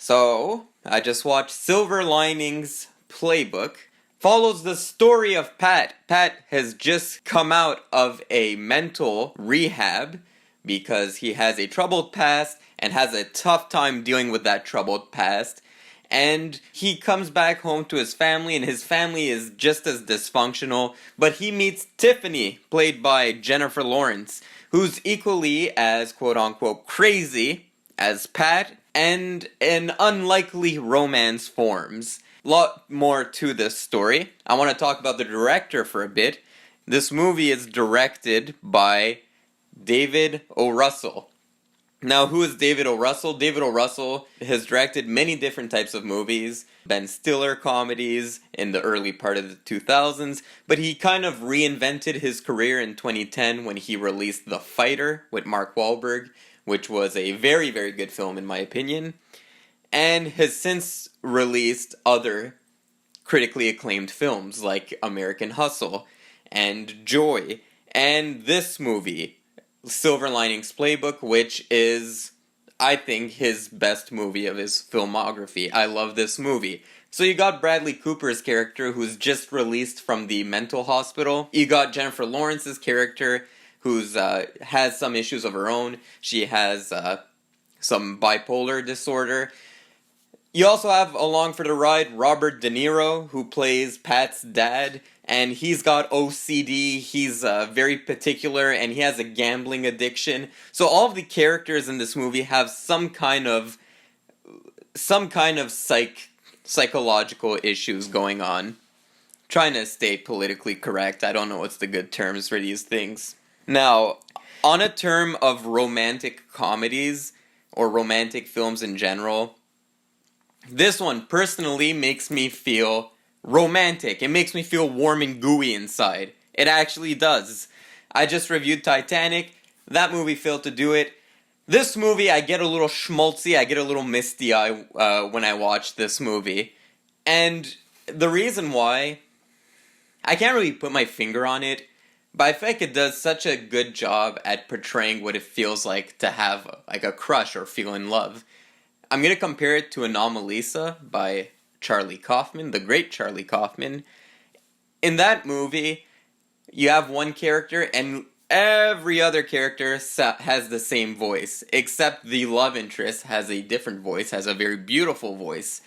So, I just watched Silver Linings Playbook. Follows the story of Pat. Pat has just come out of a mental rehab because he has a troubled past and has a tough time dealing with that troubled past. And he comes back home to his family, and his family is just as dysfunctional, but he meets Tiffany, played by Jennifer Lawrence, who's equally as quote-unquote crazy as Pat, and an unlikely romance forms. Lot more to this story. I want to talk about the director for a bit. This movie is directed by David O. Russell. Now, who is David O. Russell? David O. Russell has directed many different types of movies, Ben Stiller comedies in the early part of the 2000s, but he kind of reinvented his career in 2010 when he released The Fighter with Mark Wahlberg, which was a very, very good film in my opinion, and has since released other critically acclaimed films like American Hustle and Joy, and this movie, Silver Linings Playbook, which is, I think, his best movie of his filmography. I love this movie. So you got Bradley Cooper's character, who's just released from the mental hospital. You got Jennifer Lawrence's character, who's has some issues of her own. She has some bipolar disorder. You also have along for the ride Robert De Niro, who plays Pat's dad, and he's got OCD, he's very particular, and he has a gambling addiction. So all of the characters in this movie have some kind of psychological issues going on. Trying to stay politically correct, I don't know what's the good terms for these things. Now, on a term of romantic comedies, or romantic films in general, this one personally makes me feel romantic. It makes me feel warm and gooey inside. It actually does. I just reviewed Titanic. That movie failed to do it. This movie, I get a little schmaltzy, I get a little misty-eye when I watch this movie. And the reason why, I can't really put my finger on it, but I feel like it does such a good job at portraying what it feels like to have like a crush or feel in love. I'm going to compare it to Anomalisa by Charlie Kaufman, the great Charlie Kaufman. In that movie, you have one character and every other character has the same voice, except the love interest has a different voice, has a very beautiful voice.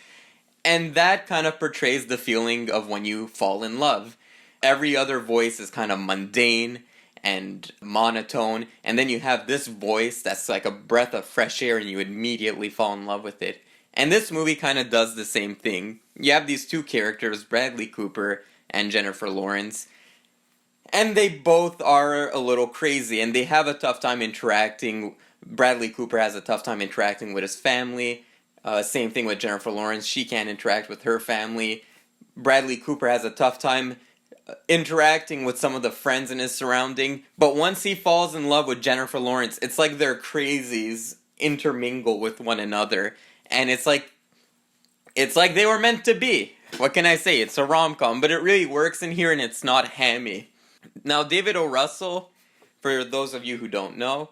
And that kind of portrays the feeling of when you fall in love. Every other voice is kind of mundane and monotone, and then you have this voice that's like a breath of fresh air and you immediately fall in love with it. And this movie kind of does the same thing. You have these two characters, Bradley Cooper and Jennifer Lawrence, and they both are a little crazy, and they have a tough time interacting. Bradley Cooper has a tough time interacting with his family. Same thing with Jennifer Lawrence. She can't interact with her family. Bradley Cooper has a tough time interacting with some of the friends in his surrounding, but once he falls in love with Jennifer Lawrence, it's like their crazies intermingle with one another, and it's like they were meant to be. What can I say? It's a rom-com, but it really works in here and it's not hammy. Now, David O. Russell, for those of you who don't know,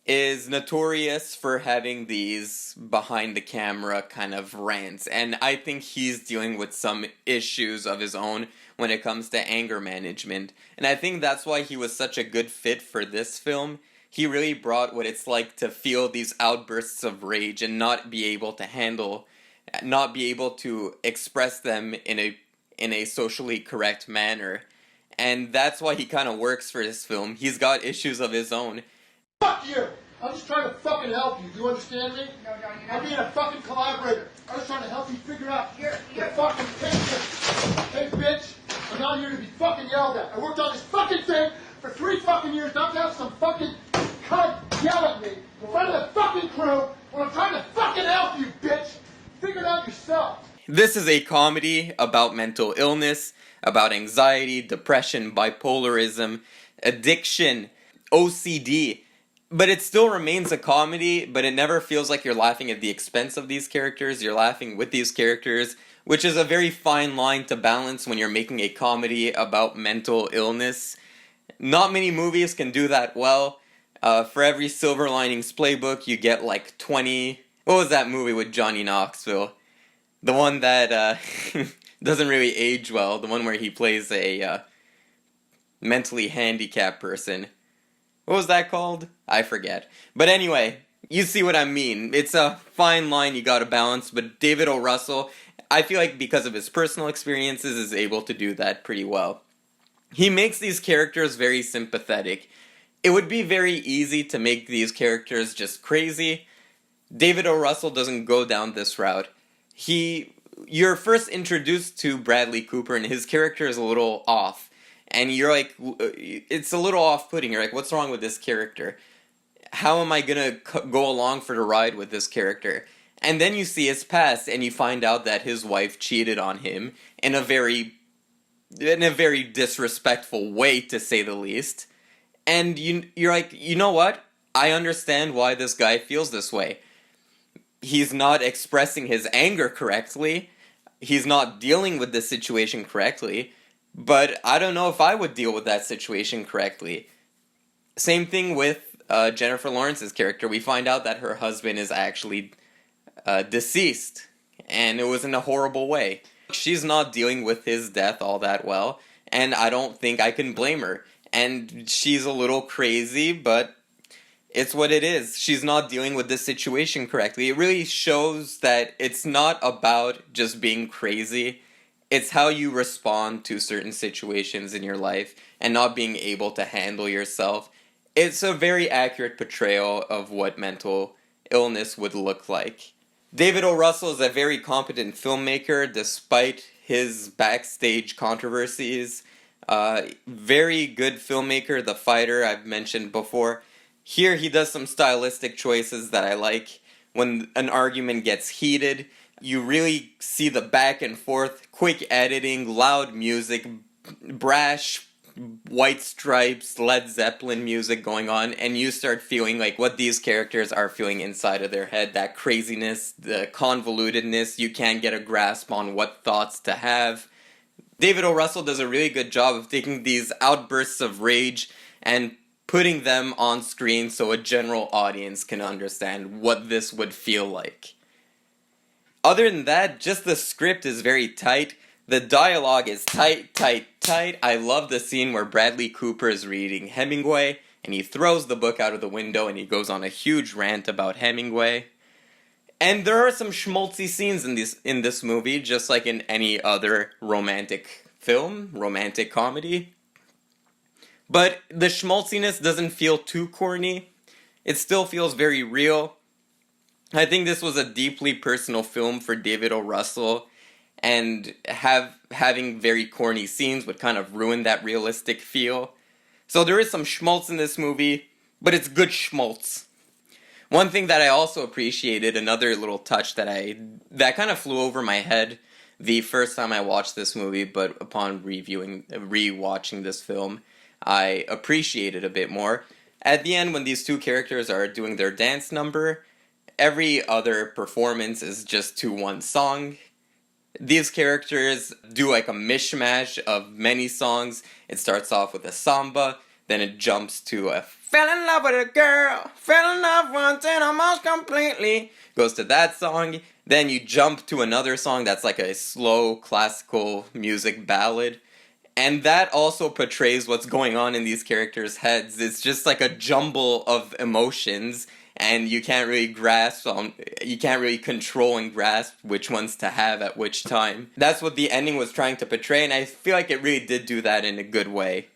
is notorious for having these behind-the-camera kind of rants, and I think he's dealing with some issues of his own when it comes to anger management, and I think that's why he was such a good fit for this film. He really brought what it's like to feel these outbursts of rage and not be able to express them in a socially correct manner, and that's why he kind of works for this film. He's got issues of his own. Fuck you! I'm just trying to fucking help you. Do you understand me? No, you're I'm being a fucking collaborator. I'm just trying to help you figure out You're the fucking picture. Hey, bitch, I'm not here to be fucking yelled at. I worked on this fucking thing for 3 fucking years, not to have some fucking cunt yell at me in front of the fucking crew when I'm trying to fucking help you, bitch. Figure it out yourself. This is a comedy about mental illness, about anxiety, depression, bipolarism, addiction, OCD. But it still remains a comedy, but it never feels like you're laughing at the expense of these characters. You're laughing with these characters, which is a very fine line to balance when you're making a comedy about mental illness. Not many movies can do that well. For every Silver Linings Playbook, you get like 20 What was that movie with Johnny Knoxville? The one that doesn't really age well. The one where he plays a mentally handicapped person. What was that called? I forget. But anyway, you see what I mean. It's a fine line you gotta balance, but David O. Russell, I feel like because of his personal experiences, is able to do that pretty well. He makes these characters very sympathetic. It would be very easy to make these characters just crazy. David O. Russell doesn't go down this route. You're first introduced to Bradley Cooper, and his character is a little off. And you're like, it's a little off-putting. You're like, what's wrong with this character? How am I gonna go along for the ride with this character? And then you see his past, and you find out that his wife cheated on him in a very disrespectful way, to say the least. And you're like, you know what? I understand why this guy feels this way. He's not expressing his anger correctly. He's not dealing with the situation correctly. But I don't know if I would deal with that situation correctly. Same thing with Jennifer Lawrence's character. We find out that her husband is actually deceased. And it was in a horrible way. She's not dealing with his death all that well. And I don't think I can blame her. And she's a little crazy, but it's what it is. She's not dealing with this situation correctly. It really shows that it's not about just being crazy. It's how you respond to certain situations in your life and not being able to handle yourself. It's a very accurate portrayal of what mental illness would look like. David O. Russell is a very competent filmmaker despite his backstage controversies. Very good filmmaker, The Fighter, I've mentioned before. Here he does some stylistic choices that I like. When an argument gets heated, you really see the back and forth, quick editing, loud music, brash White Stripes, Led Zeppelin music going on, and you start feeling like what these characters are feeling inside of their head, that craziness, the convolutedness, you can't get a grasp on what thoughts to have. David O. Russell does a really good job of taking these outbursts of rage and putting them on screen so a general audience can understand what this would feel like. Other than that, just the script is very tight. The dialogue is tight. I love the scene where Bradley Cooper is reading Hemingway, and he throws the book out of the window and he goes on a huge rant about Hemingway. And there are some schmaltzy scenes in this movie, just like in any other romantic film, romantic comedy. But the schmaltziness doesn't feel too corny. It still feels very real. I think this was a deeply personal film for David O. Russell, and having very corny scenes would kind of ruin that realistic feel. So there is some schmaltz in this movie, but it's good schmaltz. One thing that I also appreciated, another little touch that kind of flew over my head the first time I watched this movie, but upon rewatching this film, I appreciated a bit more. At the end, when these two characters are doing their dance number, every other performance is just to one song. These characters do like a mishmash of many songs. It starts off with a samba, then it jumps to a fell in love with a girl, fell in love once and almost completely, goes to that song, then you jump to another song that's like a slow classical music ballad. And that also portrays what's going on in these characters' heads. It's just like a jumble of emotions, and you can't really control and grasp which ones to have at which time. That's what the ending was trying to portray, and I feel like it really did do that in a good way.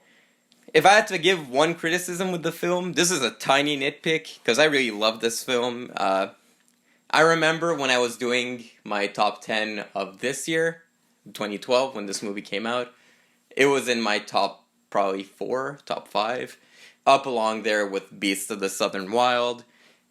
If I had to give one criticism with the film, this is a tiny nitpick, because I really love this film. I remember when I was doing my top 10 of this year, 2012, when this movie came out, it was in my top 5, up along there with Beasts of the Southern Wild,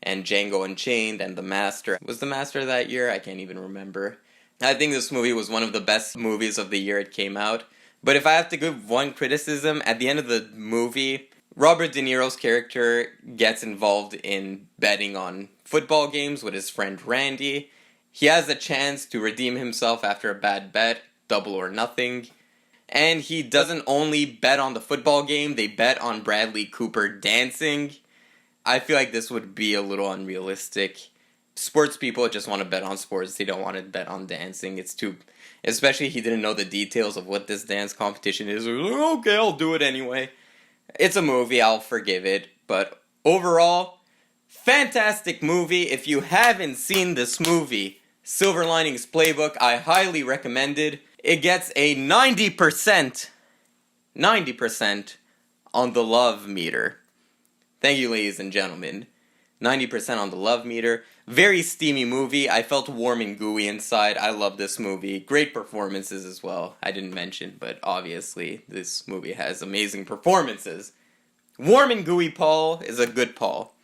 and Django Unchained, and The Master. Was The Master that year? I can't even remember. I think this movie was one of the best movies of the year it came out. But if I have to give one criticism, at the end of the movie, Robert De Niro's character gets involved in betting on football games with his friend Randy. He has a chance to redeem himself after a bad bet, Double or Nothing. And he doesn't only bet on the football game, they bet on Bradley Cooper dancing. I feel like this would be a little unrealistic. sports people just want to bet on sports. They don't want to bet on dancing. It's too... Especially he didn't know the details of what this dance competition is. Okay, I'll do it anyway. It's a movie, I'll forgive it. But overall, fantastic movie. If you haven't seen this movie, Silver Linings Playbook, I highly recommend it. It gets a 90% on the love meter. Thank you, ladies and gentlemen. 90% on the love meter. Very steamy movie. I felt warm and gooey inside. I love this movie. Great performances as well. I didn't mention, but obviously this movie has amazing performances. Warm and gooey Paul is a good Paul.